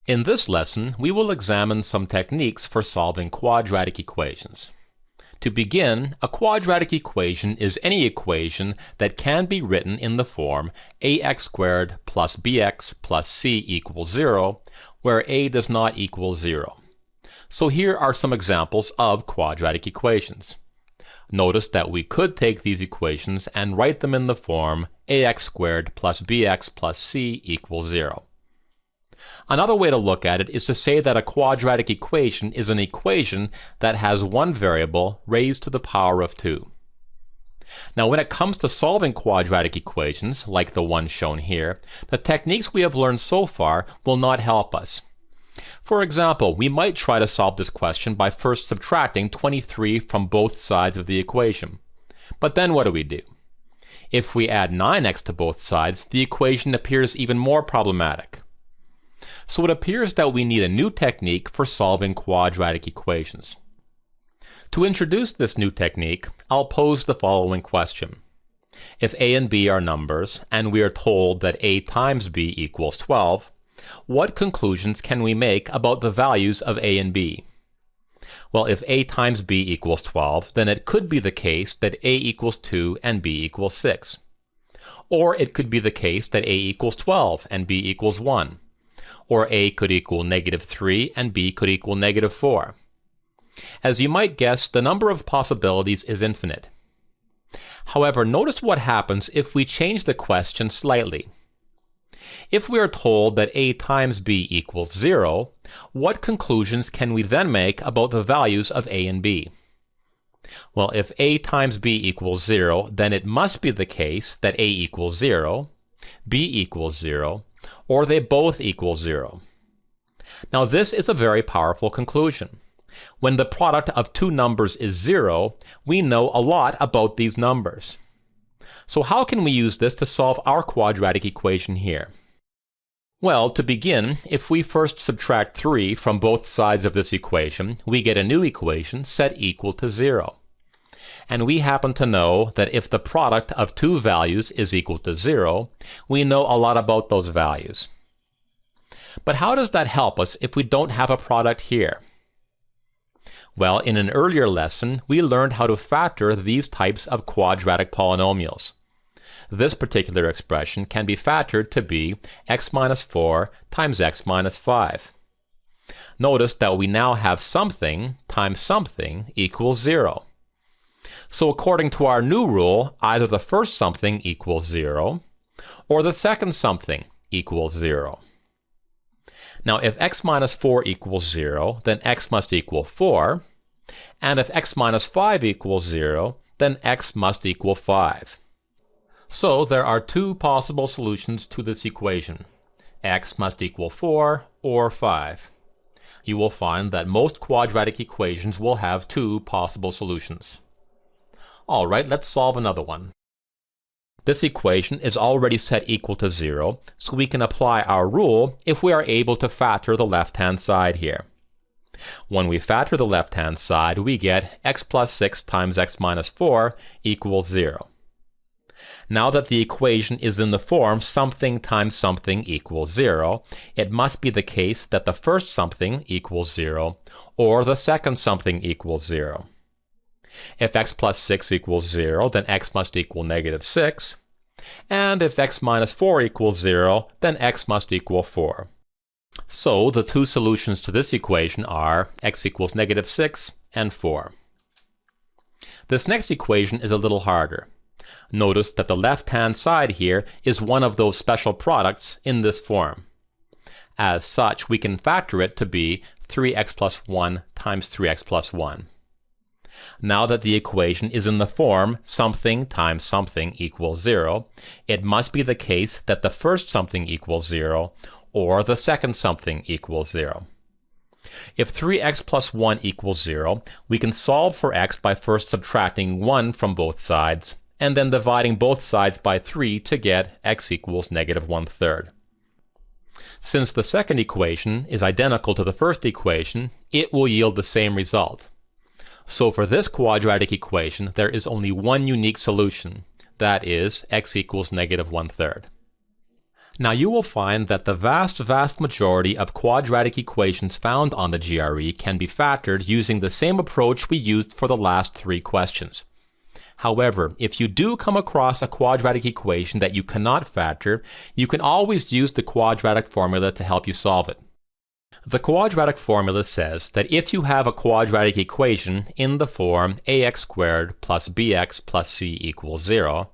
In this lesson, we will examine some techniques for solving quadratic equations. To begin, a quadratic equation is any equation that can be written in the form ax squared plus bx plus c equals 0, where a does not equal 0. So here are some examples of quadratic equations. Notice that we could take these equations and write them in the form ax squared plus bx plus c equals 0. Another way to look at it is to say that a quadratic equation is an equation that has one variable raised to the power of 2. Now, when it comes to solving quadratic equations, like the one shown here, the techniques we have learned so far will not help us. For example, we might try to solve this question by first subtracting 23 from both sides of the equation. But then what do? If we add 9x to both sides, the equation appears even more problematic. So it appears that we need a new technique for solving quadratic equations. To introduce this new technique, I'll pose the following question. If a and b are numbers, and we are told that a times b equals 12, what conclusions can we make about the values of a and b? Well, if a times b equals 12, then it could be the case that a equals 2 and b equals 6. Or it could be the case that a equals 12 and b equals 1. Or a could equal -3 and b could equal -4. As you might guess, the number of possibilities is infinite. However, notice what happens if we change the question slightly. If we are told that a times b equals 0, what conclusions can we then make about the values of a and b? Well, if a times b equals 0, then it must be the case that a equals 0, b equals 0, or they both equal 0. Now this is a very powerful conclusion. When the product of two numbers is 0, we know a lot about these numbers. So how can we use this to solve our quadratic equation here? Well, to begin, if we first subtract 3 from both sides of this equation, we get a new equation set equal to 0. And we happen to know that if the product of two values is equal to 0, we know a lot about those values. But how does that help us if we don't have a product here? Well, in an earlier lesson, we learned how to factor these types of quadratic polynomials. This particular expression can be factored to be x minus 4 times x minus 5. Notice that we now have something times something equals 0. So according to our new rule, either the first something equals 0, or the second something equals 0. Now if x minus 4 equals 0, then x must equal 4, and if x minus 5 equals 0, then x must equal 5. So there are two possible solutions to this equation. X must equal 4 or 5. You will find that most quadratic equations will have two possible solutions. Alright, let's solve another one. This equation is already set equal to 0, so we can apply our rule if we are able to factor the left-hand side here. When we factor the left-hand side, we get x plus 6 times x minus 4 equals 0. Now that the equation is in the form something times something equals 0, it must be the case that the first something equals 0, or the second something equals 0. If x plus 6 equals 0, then x must equal -6. And if x minus 4 equals 0, then x must equal 4. So the two solutions to this equation are x equals -6 and 4. This next equation is a little harder. Notice that the left-hand side here is one of those special products in this form. As such, we can factor it to be 3x plus 1 times 3x plus 1. Now that the equation is in the form something times something equals 0, it must be the case that the first something equals 0, or the second something equals 0. If 3x plus 1 equals 0, we can solve for x by first subtracting 1 from both sides, and then dividing both sides by 3 to get x equals -1/3. Since the second equation is identical to the first equation, it will yield the same result. So for this quadratic equation, there is only one unique solution, that is, x equals -1/3. Now you will find that the vast majority of quadratic equations found on the GRE can be factored using the same approach we used for the last 3 questions. However, if you do come across a quadratic equation that you cannot factor, you can always use the quadratic formula to help you solve it. The quadratic formula says that if you have a quadratic equation in the form ax squared plus bx plus c equals 0,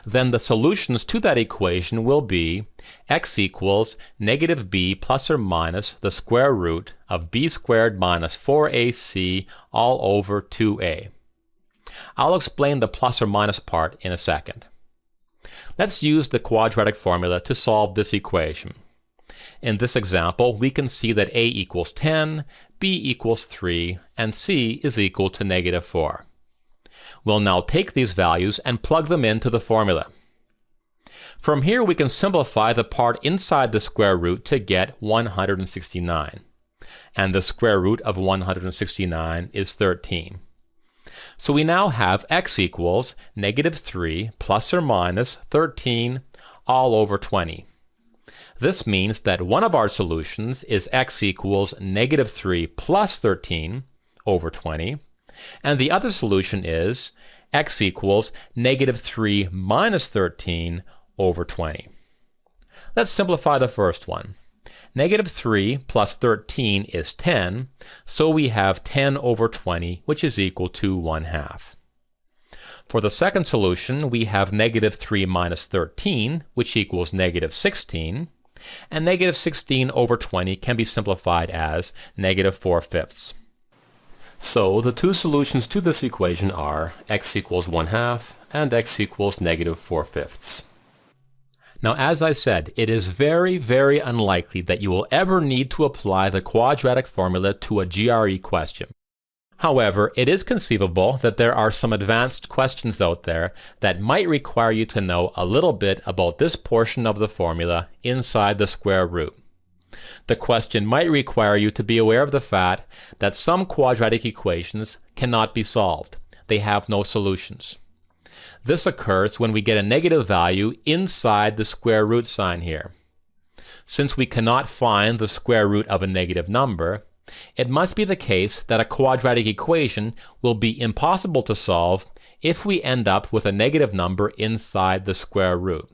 then the solutions to that equation will be x equals negative b plus or minus the square root of b squared minus 4ac all over 2a. I'll explain the plus or minus part in a second. Let's use the quadratic formula to solve this equation. In this example, we can see that a equals 10, b equals 3, and c is equal to negative 4. We'll now take these values and plug them into the formula. From here we can simplify the part inside the square root to get 169. And the square root of 169 is 13. So we now have x equals negative 3 plus or minus 13 all over 20. This means that one of our solutions is x equals negative 3 plus 13 over 20. And the other solution is x equals negative 3 minus 13 over 20. Let's simplify the first one. Negative 3 plus 13 is 10, so we have 10 over 20, which is equal to 1/2. For the second solution, we have negative 3 minus 13, which equals negative 16, and negative 16 over 20 can be simplified as negative 4/5. So the two solutions to this equation are x equals 1/2 and x equals negative 4/5. Now, as I said, it is very unlikely that you will ever need to apply the quadratic formula to a GRE question. However, it is conceivable that there are some advanced questions out there that might require you to know a little bit about this portion of the formula inside the square root. The question might require you to be aware of the fact that some quadratic equations cannot be solved. They have no solutions. This occurs when we get a negative value inside the square root sign here. Since we cannot find the square root of a negative number, it must be the case that a quadratic equation will be impossible to solve if we end up with a negative number inside the square root.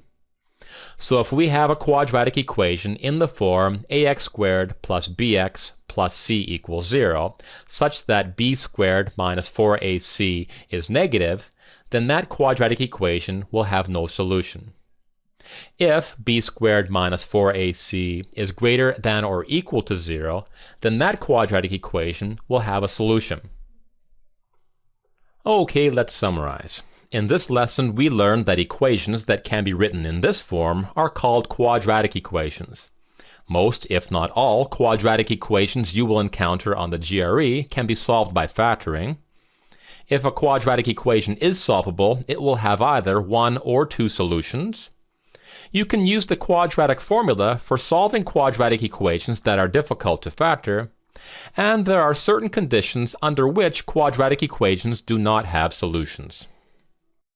So if we have a quadratic equation in the form ax squared plus bx plus c equals 0, such that b squared minus 4ac is negative, then that quadratic equation will have no solution. If b squared minus 4ac is greater than or equal to 0, then that quadratic equation will have a solution. Okay, let's summarize. In this lesson, we learned that equations that can be written in this form are called quadratic equations. Most, if not all, quadratic equations you will encounter on the GRE can be solved by factoring. If a quadratic equation is solvable, it will have either one or two solutions. You can use the quadratic formula for solving quadratic equations that are difficult to factor, and there are certain conditions under which quadratic equations do not have solutions.